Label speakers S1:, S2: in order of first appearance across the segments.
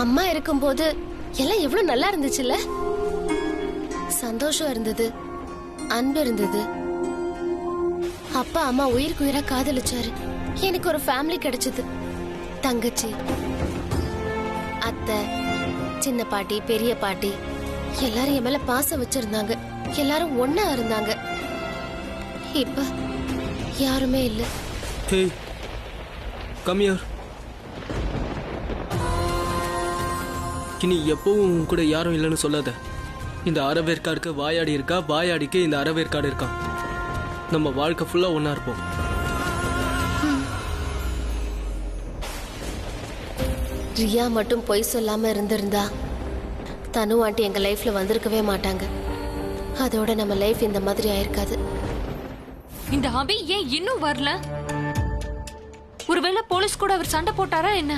S1: அம்மா இருக்கும்போது எல்லாம் எவ்வளவு நல்லா இருந்துச்சுல்ல. சந்தோஷம் இருந்தது, அன்பு இருந்தது. அப்பா அம்மா உயிருக்கு உயிரா காதலிச்சாரு. எனக்கு ஒரு ஃபேமிலி கிடைச்சது. தங்கச்சி, அத்தை, சின்ன பாட்டி, பெரிய பாட்டி எல்லாரும் என் மேல பாசம் வச்சிருந்தாங்க. எல்லாரும் ஒன்னா இருந்தாங்க. இப்ப யாருமே இல்ல.
S2: Hey, come here. இனி எப்பவும் உன் கூட யாரும் இல்லைன்னு சொல்லாத. இந்த அறவேற்காடுக்கு வாயாடி இருக்கா, வாயாடிக்கு இந்த அறவேற்காடு இருக்கான். நம்ம வாழ்க்கை ஃபுல்லா ஒன்னா இருப்போம்.
S1: ரியா மட்டும் பொய் சொல்லாம இருந்திருந்தா தனு ஆண்டி எங்க லைஃப்ல வந்திருக்கவே மாட்டாங்க. அதோட நம்ம லைஃப் இந்த மாதிரி ஆயிருக்காது.
S3: இந்த அபி ஏன் இன்னும் வரல? ஒருவேளை போலீஸ் கூட அவர் சண்டை போட்டாரா என்ன?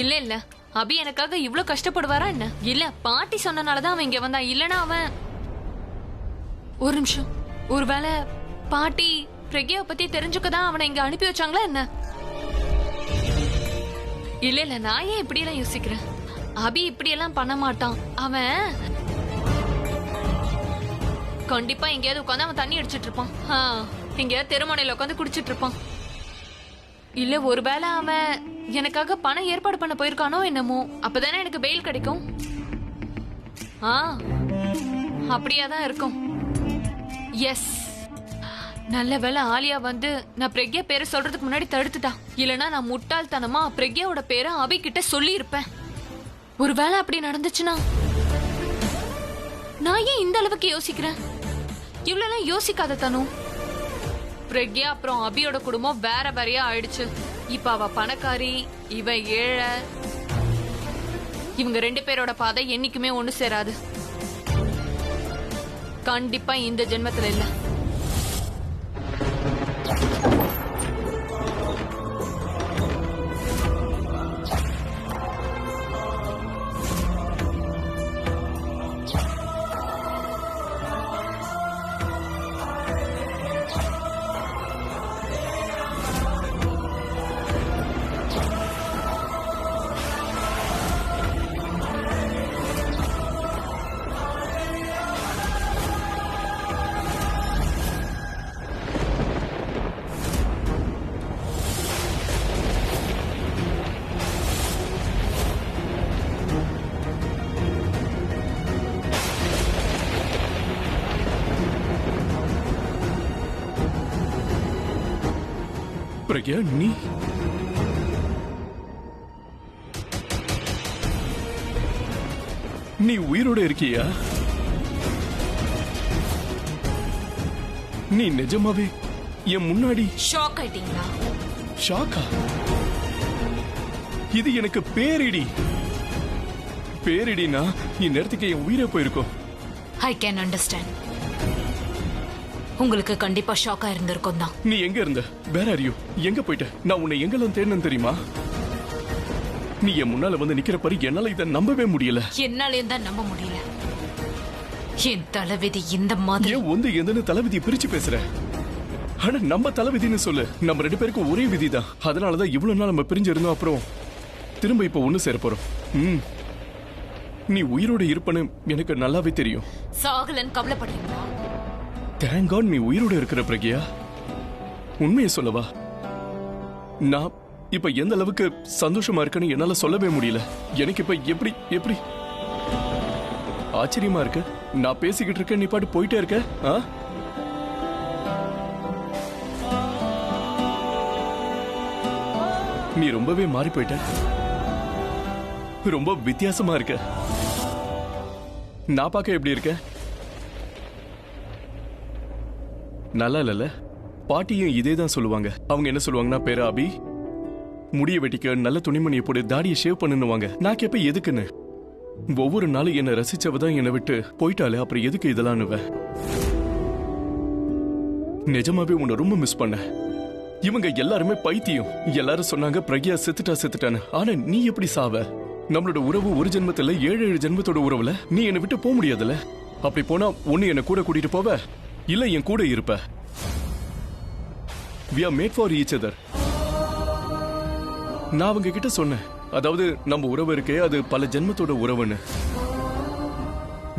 S3: இல்ல இல்ல, அபி எனக்காக இவ்ளோ கஷ்டப்படுவாரா என்ன? இல்ல, பாட்டி சொன்னனாலதான் அவன் இங்க வந்தான். இல்லனா அவன்... ஒரு நிமிஷம், ஒருவேளை பாட்டி பிரக்யாவை பத்தி தெரிஞ்சுக்கதான் அவனை இங்க அனுப்பி வச்சாங்களா என்ன? இல்ல இல்ல, நான் ஏன் இப்படி எல்லாம் யோசிக்கிறேன்? அபி இப்படி எல்லாம் பண்ண மாட்டான். அவன் கண்டிப்பா எங்கேயாவது உட்காந்து அவன் தண்ணி அடிச்சிட்டு இருப்பான். எங்கேயாவது தெருமனையில உட்காந்து குடிச்சிட்டு இருப்பான். இல்ல, ஒருவேளை அவன் எனக்காக பணம் ஏற்பாடு பண்ண போயிருக்கானோ என்னமோ. அப்பதானே எனக்கு பெயில் கிடைக்கும். அப்படியாதான் இருக்கும். எஸ், நல்ல வேளை ஆலியா வந்து நான் பிரக்யா பேரை சொல்றதுக்கு முன்னாடி தடுத்துட்டா. இல்லனா நான் முட்டாள்தனமா பிரக்யாவோட பேரை அபி கிட்ட சொல்லி இருப்பேன். ஒருவேளை அப்படி நடந்துச்சுன்னா நான் ஏன் இந்த அளவுக்கு யோசிக்கிறேன்? இவ்வளவு யோசிக்காத தனு. பிரக்யா அப்புறம் அபியோட குடும்பம் வேற வேறையா ஆயிடுச்சு. இப்ப அவ பணக்காரி, இவ ஏழை. இவங்க 2 பேரோட பாதை என்னைக்குமே ஒண்ணு சேராது. கண்டிப்பா இந்த ஜென்மத்துல இல்ல.
S4: பிரக்யா, நீ உயிரோட இருக்கியா? நீ நிஜமாவே என் முன்னாடி
S3: ஷாக் ஆயிட்டீங்களா?
S4: ஷாக்கா? இது எனக்கு பேரிடி. பேரிடினா இந்நேரத்துக்கு என் உயிரே போயிருக்கும்.
S3: I can understand. உங்களுக்கு கண்டிப்பா ஷாக்கா இருந்திருக்கும் தான்.
S4: நீ எங்க இருந்த? வேற அறியோ? எங்க போயிட்ட? நான் உன்னை எங்கெல்லாம் தேடணும் தெரியுமா? நீ என் முன்னால வந்து நிக்கிற பாரு, என்னால இதை நம்பவே முடியல.
S3: என்னாலேயும் தான் நம்ப முடியல. என் தலைவிதி இந்த மாதிரி.
S4: ஏன் வந்து எந்தன்னு தலைவிதி பிரிச்சு பேசுற? ஆனா நம்ம தலைவிதின்னு சொல்லு. நம்ம 2 பேருக்கும் ஒரே விதிதான். அதனாலதான் இவ்வளவு நாள் நம்ம பிரிஞ்சு இருந்தோம். அப்புறம் திரும்ப இப்ப ஒண்ணு சேர போறோம். நீ உயிரோட இருப்பன்னு எனக்கு நல்லாவே தெரியும்.
S3: சாகலன்னு கவலைப்படுறீங்களா?
S4: தேங்க் காட் நீ உயிரோட இருக்கிற பிரக்யா. உண்மையை சொல்லவா, நான் இப்ப எந்த அளவுக்கு சந்தோஷமா இருக்கன்னு என்னால சொல்லவே முடியல. எனக்கு இப்ப எப்படி எப்படி ஆச்சரியமா இருக்கு. நான் பேசிக்கிட்டு இருக்க, நீ பாட்டு போயிட்டே இருக்க. நீ ரொம்பவே மாறி போயிட்ட. ரொம்ப வித்தியாசமா இருக்க. நான் பார்க்க எப்படி இருக்க? நல்லா இல்ல. பாட்டியும் இதே தான் சொல்லுவாங்க. அவங்க என்ன சொல்லுவாங்கன்னா, பேர அபி, முடிய வெட்டிக்க, நல்ல துணிமணியை போட்டு தாடியை ஷேவ் பண்ணுவாங்க. நான் கேப்ப எதுக்குன்னு. ஒவ்வொரு நாளும் என்ன ரசிச்சவதான் என்னை விட்டு போயிட்டாலே, அப்புறம் எதுக்கு இதெல்லாம்? நிஜமாவே உன்னை ரொம்ப மிஸ் பண்ண. இவங்க எல்லாருமே பைத்தியம். எல்லாரும் சொன்னாங்க பிரக்யா செத்துட்டான்னு. ஆனா நீ எப்படி சாவ? நம்மளோட உறவு ஒரு ஜென்மத்துல 7 ஜென்மத்தோட உறவுல நீ என்னை விட்டு போக முடியாதுல்ல. அப்படி போனா ஒண்ணு என்ன கூட கூட்டிட்டு போவ, இல்ல என் கூட இருப்ப. We are made for each other. நான் அவங்க கிட்ட சொன்னேன், அதாவது நம்ம உறவு இருக்கே அது பல ஜென்மத்தோட உறவுன்னு.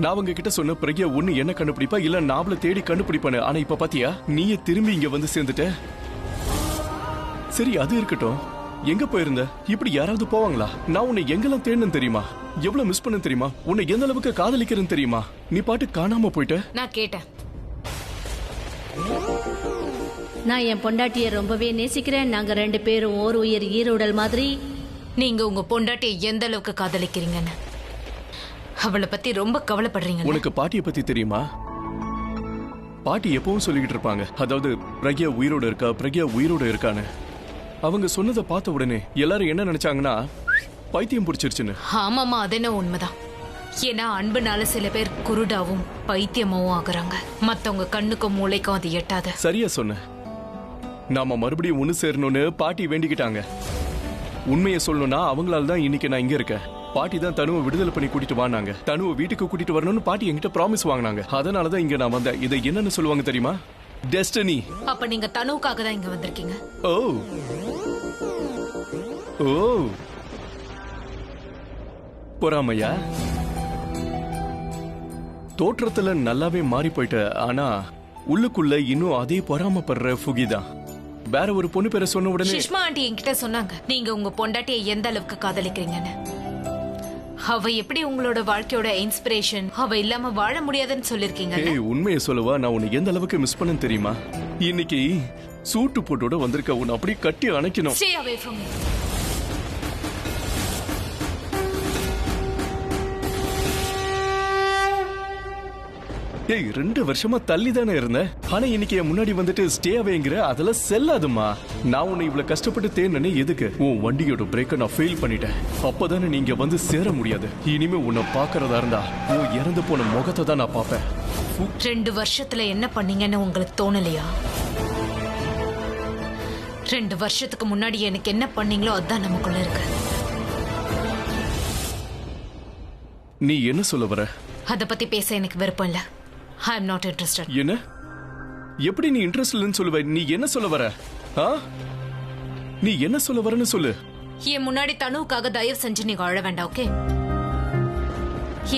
S4: நான் அவங்க கிட்ட சொன்ன பிரக்யா ஒண்ணு என்ன கண்டுபிடிப்பா இல்ல நான் அவளை தேடி கண்டுபிடிப்பானு. ஆனா இப்ப பாத்தியா நீயே திரும்பி இங்க வந்து சேர்ந்துட்ட. சரி அது இருக்கட்டும், எங்க போயிருந்த? இப்படி யாராவது போவாங்களா? நான் உன்னை எங்கெல்லாம் தேடணும் தெரியுமா? எவ்வளவு மிஸ் பண்ண தெரியுமா? உன்னை எந்த அளவுக்கு காதலிக்கிறேன்னு தெரியுமா? நீ பாட்டு காணாம போயிட்ட.
S3: நான் கேட்டேன்.
S5: நான் என் பொண்டாட்டியை ரொம்பவே நேசிக்கிறேன். நாங்க 2 பேரும் ஓர் உயிர் ஈரோடல் மாதிரி.
S3: நீங்க உங்க பொண்டாட்டியை எந்த அளவுக்கு காதலிக்கிறீங்கன்னு அவளை பத்தி ரொம்ப கவலைப்படுறீங்க.
S4: உனக்கு பாட்டியை பத்தி தெரியுமா? பாட்டி எப்பவும் சொல்லிக்கிட்டு இருப்பாங்க, அதாவது பிரக்யா உயிரோட இருக்கா, பிரக்யா உயிரோட இருக்கான்னு. அவங்க சொன்னதை பார்த்த உடனே எல்லாரும் என்ன நினைச்சாங்கன்னா பைத்தியம் பிடிச்சிருச்சுன்னு.
S3: ஆமாமா, அது என்ன உண்மைதான். ஏன்னா அன்புனால சில பேர் குருடாவும் பைத்தியமாவும் ஆகுறாங்க. மத்தவங்க கண்ணுக்கும் மூளைக்கும் அது எட்டாத.
S4: சரியா சொன்ன. நாம மறுபடியும் ஒண்ணு சேரணும்னு பாட்டி வேண்டிக்கிட்டாங்க. உண்மையை சொல்லணும்னா அவங்களால தான் இன்னைக்கு நான் இங்க இருக்கேன். பாட்டி தான் தனுவை விடுதலை பண்ணி கூட்டிட்டு வாங்க. தனுவை வீட்டுக்கு கூட்டிட்டு வரணும்னு பாட்டி என்கிட்ட ப்ராமிஸ் வாங்கினாங்க. அதனாலதான் இங்க நான் வந்தேன். இதை என்னன்னு சொல்லுவாங்க தெரியுமா? டெஸ்டினி.
S3: அப்ப நீங்க தனுவுக்காக தான் இங்க வந்திருக்கீங்க.
S4: ஓ ஓ பொறாமையா? தோற்றத்துல நல்லாவே மாறி போயிட்ட, ஆனா உள்ளுக்குள்ள இன்னும் அதே பொறாமப்படுற ஃபுகிதான். வேற ஒரு பொண்ணு பேரை சொன்ன உடனே
S3: சுஷ்மா ஆண்டி என்கிட்ட சொன்னாங்க நீங்க உங்க பொண்டாட்டியை எந்த அளவுக்கு காதலிக்கிறீங்கன்னு. அவ எப்படி உங்களோட வாழ்க்கையோட இன்ஸ்பிரேஷன், அவ இல்லாம வாழ முடியாதுன்னு சொல்லிருக்கீங்க.
S4: ஏய், உண்மையை சொல்லவா, நான் உன்னை எந்த அளவுக்கு மிஸ் பண்ணேன்னு தெரியுமா? இன்னைக்கு சூட்டு போட்டோட வந்திருக்க, உன்னை அப்படியே கட்டி அணைக்கணும்.
S3: Stay away from me.
S4: ஏய், 2 வருஷமா தள்ளி தானே இருந்தேன். ஆனா இன்னைக்கு என் முன்னாடி வந்துட்டு ஸ்டே அவேங்கிற, அதெல்லாம் செல்லாதுமா. நான் உன்னை இவ்வளவு கஷ்டப்பட்டு தேனே எதுக்கு? உன் வண்டியோட பிரேக்க நான் ஃபெயில் பண்ணிட்டேன். அப்பதானே நீங்க வந்து சேர முடியாது. இனிமே உன்னை பாக்குறதா இருந்தா உன் இறந்து போன முகத்தை தான் நான் பாப்பேன்.
S3: 2 வருஷத்துல என்ன பண்ணீங்கன்னு உங்களுக்கு தோணலையா? 2 வருஷத்துக்கு முன்னாடி எனக்கு என்ன பண்ணீங்களோ அதான் நமக்குள்ள இருக்கு.
S4: நீ என்ன சொல்ல வர?
S3: அத பத்தி பேச எனக்கு விருப்பம் இல்ல. I am not interested.
S4: என்ன? எப்படி நீ இன்ட்ரெஸ்ட் இல்லைன்னு சொல்லுவ? நீ என்ன சொல்ல வர? நீ என்ன சொல்ல வரன்னு சொல்லு.
S3: என் முன்னாடி தனுவுக்காக தயவு செஞ்சு நீங்க அழ வேண்டாம், ஓகே?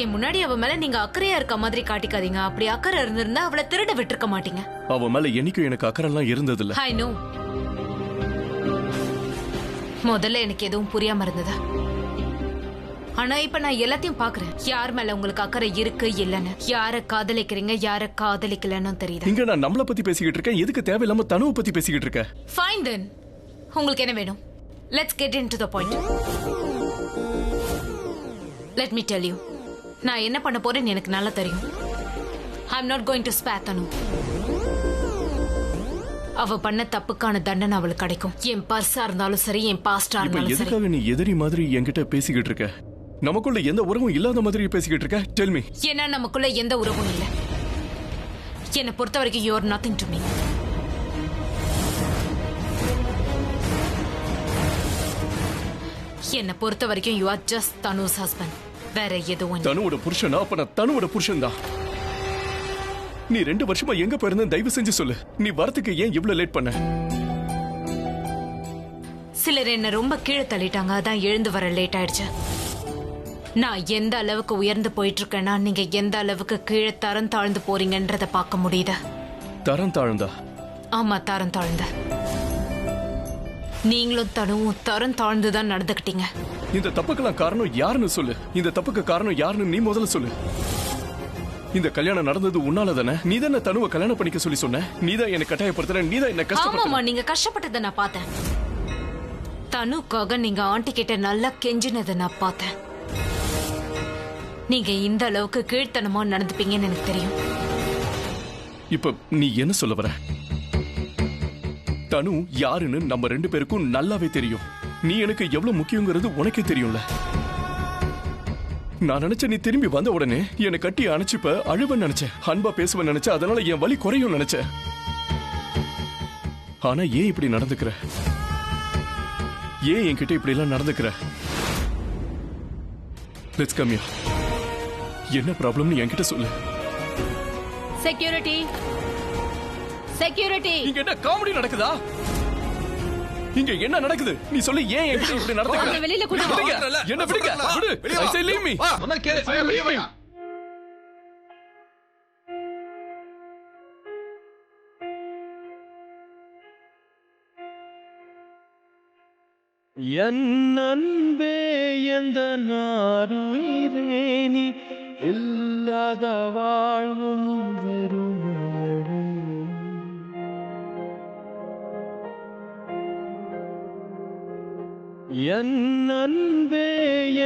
S3: என் முன்னாடி அவ மேல நீங்க அக்கறையா இருக்க மாதிரி காட்டிக்காதீங்க. அப்படி அக்கறை இருந்திருந்தா அவளை திருட விட்டுருக்க மாட்டீங்க.
S4: அவ மேல என்னைக்கும் எனக்கு அக்கறை எல்லாம் இருந்தது இல்ல.
S3: I know. முதல்ல எனக்கு எதுவும் புரியாம இருந்ததா, ஆனா இப்ப நான் எல்லாத்தையும் பாக்குறேன். யார் மேல உங்களுக்கு அக்கறை இருக்கு இல்லன்னு, யார காதலிக்கிறீங்க யார காதலிக்கலன்னு தெரியுது.
S4: இங்க நான் நம்மள பத்தி பேசிக்கிட்டு இருக்கேன், எதுக்கு தேவையில்லாம தனுவை பத்தி பேசிக்கிட்டு இருக்க?
S3: Fine then. உங்களுக்கு என்ன வேணும்? Let's get into the point. Let me tell you. நான் என்ன பண்ண போறேன்னு எனக்கு நல்லா தெரியும். I'm not going to spare Tanu. அவ பண்ண தப்புக்கான தண்டனை அவளுக்கு கிடைக்கும். என் பர்ஸா இருந்தாலும் சரி, என் பாஸ்டா இருந்தாலும் சரி.
S4: எதுக்காக நீ எதிரி மாதிரி என்கிட்ட பேசிக்கிட்டு இருக்க? நமக்குள்ள எந்த உறவும் இல்லாத மாதிரி பேசிக்கிட்டு இருக்க? Tell me.
S3: ஏன்னா நமக்குள்ள எந்த உறவும் இல்ல. என்னை பொறுத்த வரைக்கும் you are nothing to me. என்னை பொறுத்த வரைக்கும் you are just Tanu's husband. வேற எதுவும்.
S4: தனுவோட புருஷனா? அப்ப நான் தனுவோட புருஷன் தான். நீ 2 வருஷமா எங்க போயிருந்த? தயவு செஞ்சு சொல்லு. நீ வரதுக்கு ஏன் இவ்வளவு லேட் பண்ண?
S3: சிலர் என்ன ரொம்ப கீழே தள்ளிட்டாங்க, அதான் எழுந்து வர லேட் ஆயிடுச்சு. நான் எந்த அளவுக்கு உயர்ந்து போயிட்டு இருக்கேன்னா நீங்க எந்த அளவுக்கு கீழே தரம் தாழ்ந்து போறீங்கன்றத பார்க்க முடியுது.
S4: தரம் தாழ்ந்தா?
S3: ஆமா, தரம் தாழ்ந்த. நீங்களும் தனுவும் தரம் தாழ்ந்துதான் நடந்துக்கிட்டீங்க.
S4: இந்த தப்புக்கெல்லாம் காரணம் யாருன்னு சொல்லு. இந்த தப்புக்கு காரணம் யாருன்னு நீ முதல்ல சொல்லு. இந்த கல்யாணம் நடந்தது உன்னால தானே? நீ தானே தனுவை கல்யாணம் பண்ணிக்க சொல்லி சொன்ன. நீ தான் என்ன கட்டாயப்படுத்துற, நீ தான் என்ன கஷ்டப்படுத்த.
S3: ஆமாமா, நீங்க கஷ்டப்பட்டதை நான் பார்த்தேன். தனுக்காக நீங்க ஆண்டி கிட்ட நல்லா கெஞ்சினதை நான் பார்த்தேன். நீங்க இந்த அளவுக்கு கீழ்த்தனமா நடந்துப்பீங்கன்னு எனக்கு தெரியும்.
S4: இப்ப நீ என்ன சொல்ல வர? தனு யாருன்னு நம்ம 2 பேருக்கும் நல்லாவே தெரியும். நீ எனக்கு எவ்வளவு முக்கியங்கிறது உனக்கே தெரியும்ல. நான் நினைச்ச நீ திரும்பி வந்த உடனே என்னை கட்டி அணைச்சிப்ப அழுவன் நினைச்சேன், அன்பா பேசுவன் நினைச்சேன், அதனால என் வலி குறையும் நினைச்சேன். ஆனா ஏன் இப்படி நடந்துக்கிற? ஏன் என்கிட்ட இப்படி எல்லாம் நடந்துக்கிற? Let's come here. என்ன ப்ராப்ளம்னு என்கிட்ட சொல்லு.
S5: Security, security.
S4: இங்க என்ன காமெடி நடக்குதா? இங்க என்ன நடக்குது நீ சொல்லி ஏன் என்கிட்ட இப்படி நடந்துக்கிற?
S5: வெளியில கூட்டு போ.
S4: விடுங்க. என்ன விடுங்க விடு. I say leave me. என் அன்பே எந்த நாருயிரே நீ இல்லாத வாழ்வும் வெறுமடி. என் அன்பே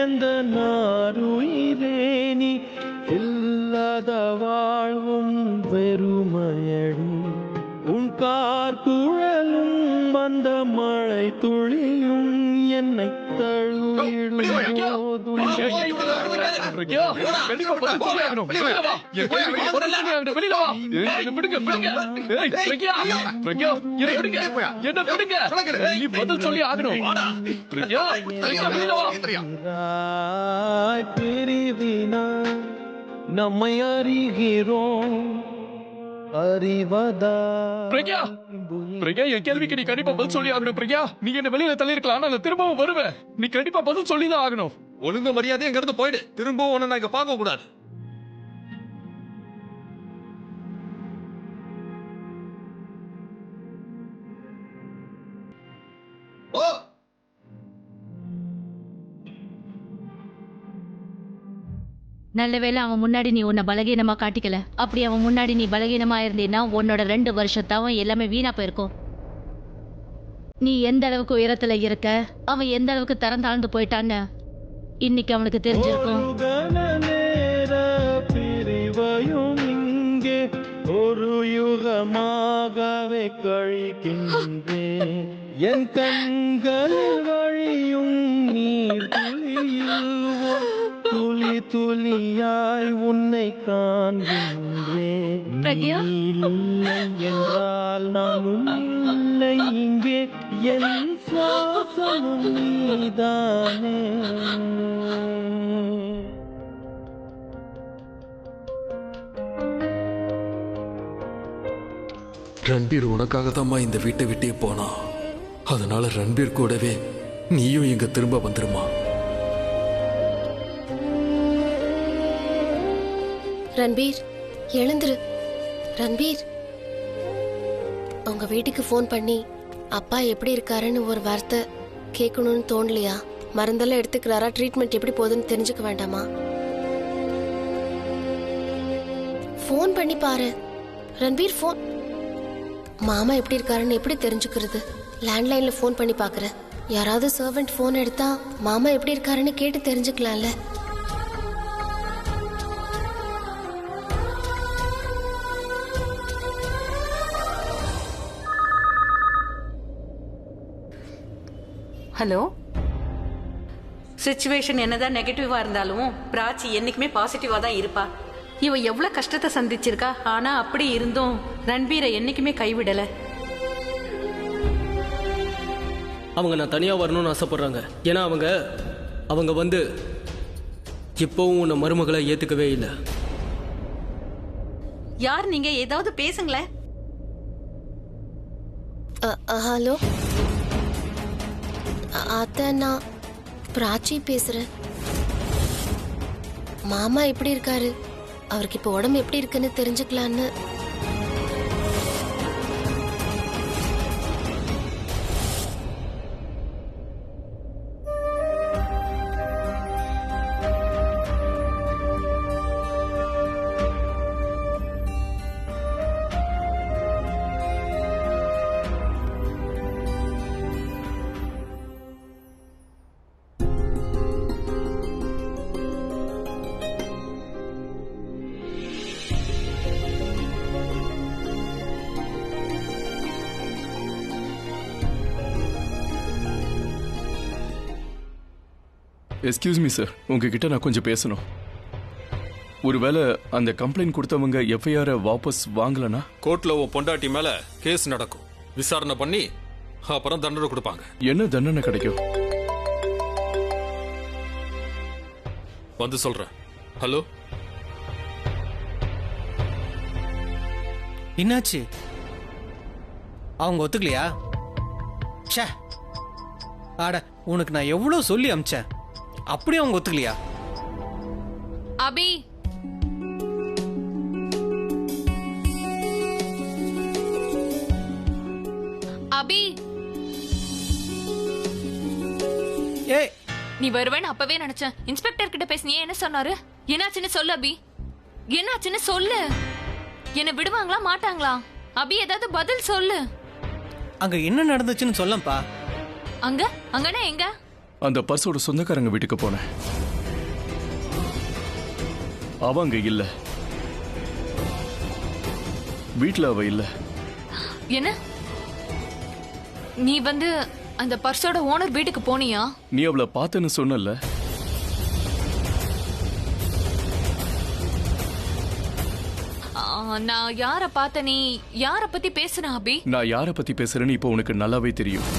S4: எந்த நாருயிரே நீ இல்லாத வாழ்வும் வெறுமையடி. உன் கார்குழலும் வந்த மழை துளியும் என்னை தழுவிடும் போதும் பிரிவினா நம்மை அறிகிறோம் அறிவதா.
S6: பிரக்யா என் கேள்விக்கு நீ கண்டிப்பா பதில் சொல்லி ஆகணும். பிரக்யா நீ என்ன வெளியில தள்ளி இருக்கலாம், ஆனா நான் திரும்பவும் வருவேன். நீ கண்டிப்பா பதில் சொல்லி தான் ஆகணும்.
S7: ஒழுங்கு மரியாதை எங்க இருந்து போயிடு. திரும்பவும் உன்னை நான் இங்க பார்க்க கூடாது.
S5: நல்ல வேளை அவன் முன்னாடி நீ உன்னை பலகீனமா காட்டிக்கல. அப்படி அவன் முன்னாடி நீ பலகீனமா இருந்தீன்னா உன்னோட 2 வருஷத்தாவும் எல்லாமே வீணா போயிருக்கும். நீ எந்த அளவுக்கு உயரத்துல இருக்க, அவன் எந்த அளவுக்கு தரம் தாழ்ந்து போயிட்டான்னு இன்னைக்கு அவனுக்கு தெரிஞ்சிருக்கும்.
S4: பிரிவையும் இங்கே ஒரு யுகமாகவே கழிக்கின்றேன். என் கண்கள் வழியும் நீர் துளி துளியாய் உன்னை காண்கின்றேன்.
S5: பிரக்யா?
S4: இல்லை என்றால் நானும் இல்லை இங்கே. என் சுவாசமும் நீதானே.
S8: ரன்பீர் உனக்காக தான்மா இந்த வீட்டை விட்டே போனா. அதனால ரன்பீர் கூடவே நீயும் இங்க திரும்ப வந்துருமா.
S1: ரன்பீர் எழுந்துரு. ரன்பீர், உங்க வீட்டுக்கு ஃபோன் பண்ணி அப்பா எப்படி இருக்காருன்னு ஒரு வார்த்தை கேட்கணும்னு தோணலையா? மருந்தெல்லாம் எடுத்துக்கிறாரா? ட்ரீட்மெண்ட் எப்படி போகுதுன்னு தெரிஞ்சுக்க வேண்டாமா? ஃபோன் பண்ணி பாரு ரன்பீர். ஃபோன் மாமா எப்படி இருக்காருன்னு எப்படி தெரிஞ்சுக்கிறது? லேண்ட்லைன்ல ஃபோன் பண்ணி பாக்குறேன். யாராவது சர்வெண்ட் ஃபோன் எடுத்தா மாமா எப்படி இருக்காருன்னு கேட்டு தெரிஞ்சுக்கலாம்ல.
S9: ஹலோ, சிச்சுவேஷன் என்னதான் நெகட்டிவா இருந்தாலும் பிராச்சி என்னைக்குமே பாசிட்டிவா தான் இருப்பா. இவ எவ்வளவு கஷ்டத்தை சந்திச்சிருக்கா. ஆனா அப்படி இருந்தும் ரன்பீரை என்னைக்குமே கைவிடல.
S2: அவங்க நான் தனியா வரணும்னு ஆசைப்படுறாங்க. ஏன்னா அவங்க வந்து இப்பவும் உன்னை மருமகளை ஏத்துக்கவே இல்லை.
S9: யார் நீங்க? ஏதாவது பேசுங்களேன்.
S1: ஹலோ அத்தை, நான் பிராச்சி பேசுறேன். மாமா எப்படி இருக்காரு? அவருக்கு இப்ப உடம்பு எப்படி இருக்குன்னு தெரிஞ்சுக்கலான்னு.
S4: எஸ்கியூஸ் மீ சார், உங்ககிட்ட நான் கொஞ்சம் பேசணும். ஒருவேளை அந்த கம்ப்ளைண்ட் கொடுத்தவங்க எஃப்ஐஆர் வாபஸ் வாங்கலனா?
S7: கோர்ட்ல உன் பொண்டாட்டி மேல கேஸ் நடக்கும். விசாரணை பண்ணி அப்புறம் தண்டனை கொடுப்பாங்க.
S4: என்ன தண்டனை கிடைக்கும்?
S7: வந்து சொல்றேன். ஹலோ,
S10: என்னாச்சு? அவங்க ஒத்துக்கலையா? ச்சே, ஆட உனக்கு நான் எவ்வளவு சொல்லி அமிச்சேன், அப்படியே அவங்க ஒத்துக்கலையா?
S3: அபி அபி
S10: ஏய்
S3: நீ வருவேன்னு அப்பவே நினைச்சேன். இன்ஸ்பெக்டர் கிட்ட பேசினியே, என்ன சொன்னாரு? என்னாச்சுன்னு சொல்லு அபி, என்னாச்சுன்னு சொல்லு. என்ன விடுவாங்களா மாட்டாங்களா? அபி ஏதாவது பதில் சொல்லு.
S10: அங்க என்ன நடந்துச்சுன்னு சொல்லப்பா.
S3: அங்க அங்கனா எங்க?
S4: அந்த பர்ஸோட சொந்தக்காரங்க வீட்டுக்கு போனேன். அவங்க இல்ல, வீட்டுல அவ இல்ல.
S3: என்ன நீ வந்து அந்த பர்ஸோட ஓனர் வீட்டுக்கு போனியா?
S4: நீ அவளை பார்த்தேன்னு சொன்னல.
S3: நான் யார பார்த்த? நீ யார பத்தி பேசுற அபி?
S4: நான் யார பத்தி பேசுறேன்னு இப்போ உனக்கு நல்லாவே தெரியும்.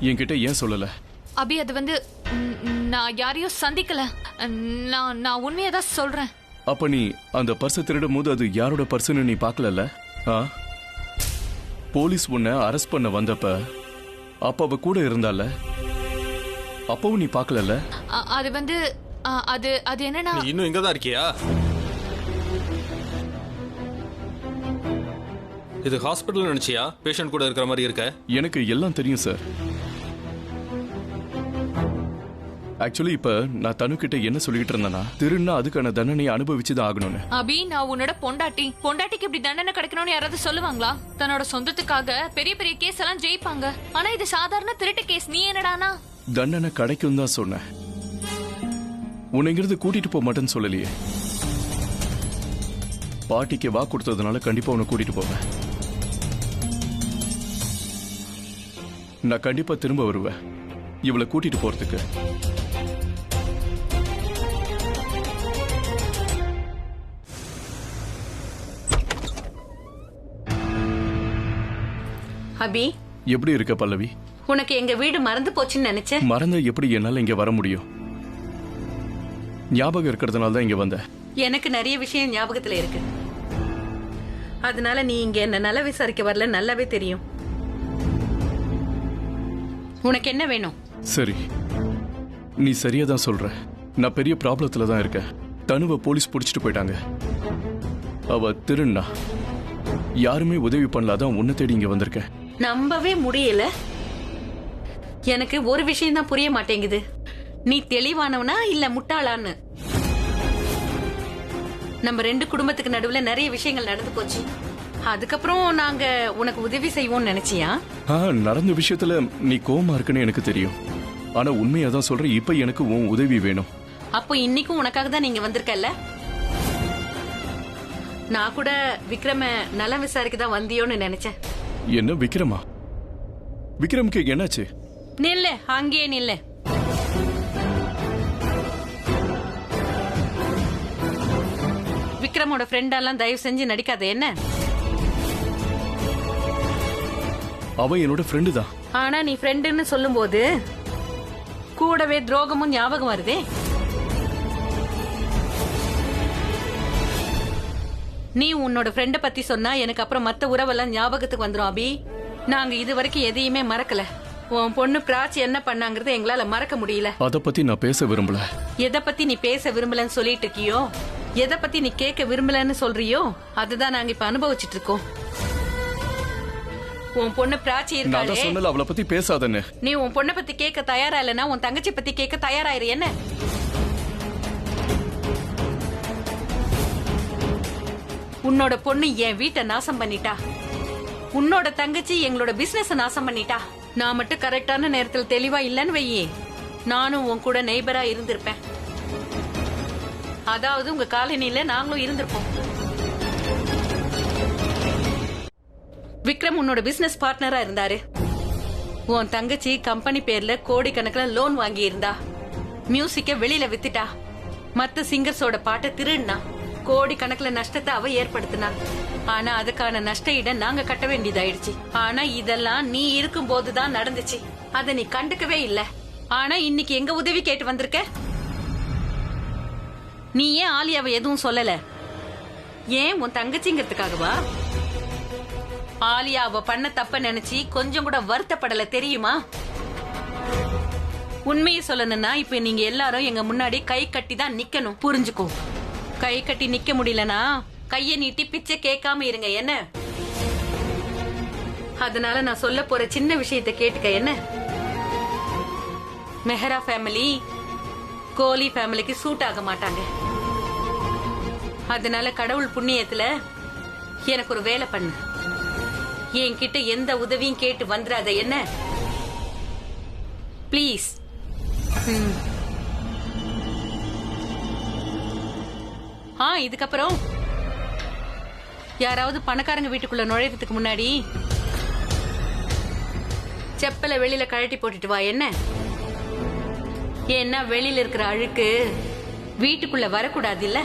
S4: என்கிட்ட ஏன் சொல்லல?
S3: அபி அது வந்து நான் யாரையும் சந்திக்கல. நான் உண்மையை தான் சொல்றேன்.
S4: அப்ப நீ அந்த பர்ஸை திருடும் போது அது யாரோட பர்ஸ்னு நீ பார்க்கலல்ல? போலீஸ் உன்னை அரெஸ்ட் பண்ண வந்தப்ப அப்ப அவ கூட இருந்தால, அப்பவும் நீ பார்க்கலல்ல?
S3: அது வந்து அது என்னன்னா,
S7: நீ இன்னும் இங்க தான் இருக்கியா? இது ஹாஸ்பிட்டல் நினைச்சியா? பேஷண்ட் கூட இருக்கிற மாதிரி இருக்க?
S4: எனக்கு எல்லாம் தெரியும் சார். ஆக்சுவலி இப்ப நான் தனுக்கிட்ட என்ன சொல்லிட்டு இருந்தேன்னா, திருன்னா அதுக்கான தண்டனையை அனுபவிச்சுதான் ஆகணும்னு.
S3: அபி நான் உன்னோட பொண்டாட்டிக்கு இப்படி தண்டனை கிடைக்கணும்னு யாராவது சொல்லுவாங்களா? தன்னோட சொந்தத்துக்காக பெரிய பெரிய கேஸ் எல்லாம் ஜெயிப்பாங்க. ஆனா இது சாதாரண திருட்டு கேஸ். நீ என்னடானா
S4: தண்டனை கிடைக்கும் தான் சொன்னேன். உன்னைங்கிறது கூட்டிட்டு போக மாட்டேன்னு சொல்லலையே. பாட்டிக்கு வா கொடுத்ததுனால கண்டிப்பா உன்னை கூட்டிட்டு போவேன். நான் கண்டிப்பா திரும்ப வருவேன் இவளை கூட்டிட்டு போறதுக்கு.
S9: அபி
S4: எப்படி இருக்க பல்லவி?
S9: உனக்கு எங்க வீடு மறந்து போச்சுன்னு நினைச்சேன்.
S4: மறந்த எப்படி என்னால இங்க வர முடியும்? ஞாபகம் இருக்கிறதுனால தான் இங்க வந்தேன்.
S9: எனக்கு நிறைய விஷயம் ஞாபகத்துல இருக்கு. அதனால நீ இங்க என்ன நல்லா விசாரிக்க வரல, நல்லாவே தெரியும். உனக்கு என்ன வேணும்?
S4: சரி, நீ சரியா தான் சொல்ற. நான் பெரிய ப்ராப்ளத்துல தான் இருக்கேன். தனுவை போலீஸ் பிடிச்சிட்டு போயிட்டாங்க. அவ திருண்ணா, யாருமே உதவி பண்ணலாதான் உன்னை தேடி இங்க வந்திருக்கேன்.
S9: நம்பவே முடியல. எனக்கு ஒரு விஷயம் தான் புரிய மாட்டேங்குது. நீ தெளிவானவனா இல்ல முட்டாளான்னு? நம்ம ரெண்டு குடும்பத்துக்கு நடுவுல நிறைய விஷயங்கள் நடந்து போச்சு. அதுக்கப்புறம் நாங்க உனக்கு உதவி செய்வோம்னு நினைச்சியா?
S4: நடந்த விஷயத்துல நீ கோவமா இருக்குன்னு எனக்கு தெரியும். ஆனா உண்மையா தான் சொல்ற, இப்ப எனக்கு உன் உதவி வேணும்.
S9: அப்போ இன்னைக்கும் உனக்காக தான் நீங்க வந்திருக்கல. நான் கூட விக்ரம நலம் விசாரிக்க தான் வந்தியோன்னு நினைச்சேன்.
S4: என்ன விக்ரமா? விக்ரமுக்கு என்னாச்சு?
S9: நில்ல, அங்கேயே நில்ல. விக்ரமோட ஃப்ரெண்டெல்லாம் தயவு செஞ்சு நடிக்காத. என்ன?
S4: அவன் என்னோட ஃப்ரெண்டு தான்.
S9: ஆனா நீ ஃப்ரெண்டுன்னு சொல்லும்போது கூடவே துரோகமும் ஞாபகம் வருதே. நீ உன்னோட ஃப்ரெண்ட பத்தி சொன்னா எனக்கு அப்புறம் மத்த உறவெல்லாம் ஞாபகத்துக்கு வந்துரும் அபி. நாங்க இது வரைக்கும் எதையுமே மறக்கல. உன் பொண்ணு பிராச்சி என்ன பண்ணாங்கறத எங்களால மறக்க முடியல.
S4: அத பத்தி நான் பேச விரும்பல.
S9: எதை பத்தி நீ பேச விரும்பலன்னு சொல்லிட்டு இருக்கியோ, எதை பத்தி நீ கேட்க விரும்பலன்னு சொல்றியோ, அதுதான் நாங்க இப்ப அனுபவிச்சுட்டு இருக்கோம். உன் பொண்ணு பிராச்சி இருக்காளே,
S4: நான் சொன்னல அவளை பத்தி பேசாதன்னு.
S9: நீ உன் பொண்ணை பத்தி கேட்க தயாரா இல்லனா உன் தங்கச்சி பத்தி கேட்க தயாராயிரு. என்ன? உன்னோட பொண்ணு என் வீட்டை நாசம் பண்ணிட்டா. உன்னோட தங்கச்சி எங்களோட பிசினஸ் நாசம் பண்ணிட்டா. நான் மட்டும் கரெக்டான நேரத்தில் தெளிவா இல்லன்னு வையே, நானும் உன் கூட நெய்பரா இருந்திருப்பேன். அதாவது உங்க காலனில நாங்களும் இருந்திருப்போம். விக்ரம் உன்னோட பிசினஸ் பார்ட்னரா இருந்தாரு. உன் தங்கச்சி கம்பெனி பேர்ல கோடிக்கணக்கில் லோன் வாங்கி இருந்தா. மியூசிக்க வெளியில வித்துட்டா. மத்த சிங்கர்ஸோட பாட்டை திருடினா. கோடிக்கணக்கில் நஷ்டத்தை அவ ஏற்படுத்தினா. ஆனா அதுக்கான நஷ்ட ஈட நாங்க கட்ட வேண்டியதாயிடுச்சு. ஆனா இதெல்லாம் நீ இருக்கும் போதுதான் நடந்துச்சு. அத நீ கண்டுக்கவே இல்ல. ஆனா இன்னைக்கு எங்க உதவி கேட்டு வந்திருக்க? நீ ஏன் ஆலியாவை எதுவும் சொல்லல? ஏன் உன் தங்கச்சிங்கிறதுக்காகவா? ஆலியா அவ பண்ண தப்ப நினைச்சு கொஞ்சம் கூட வருத்தப்படல தெரியுமா? உண்மையை சொல்லணும்னா இப்ப நீங்க எல்லாரும் எங்க முன்னாடி கை கட்டி தான் நிக்கணும், புரிஞ்சுக்கோ. கை கட்டி நிக்க முடியலனா கைய நீட்டி பிச்சை கேட்காம இருங்க என்ன. அதனால நான் சொல்ல போற சின்ன விஷயத்தை கேட்டுக்க என்ன. மெஹரா ஃபேமிலி கோலி ஃபேமிலிக்கு சூட் ஆக மாட்டாங்க. அதனால கடவுள் புண்ணியத்துல எனக்கு ஒரு வேலை பண்ணு. என்கிட்ட எந்த உதவியும் கேட்டு வந்துடாத என்ன, ப்ளீஸ். இதுக்கப்புறம் யாராவது பணக்காரங்க வீட்டுக்குள்ள நுழையறதுக்கு முன்னாடி செப்பலை வெளியில கழட்டி போட்டுட்டு வா என்ன. ஏன்னா வெளியில இருக்கிற அழுக்கு வீட்டுக்குள்ள வரக்கூடாது இல்ல.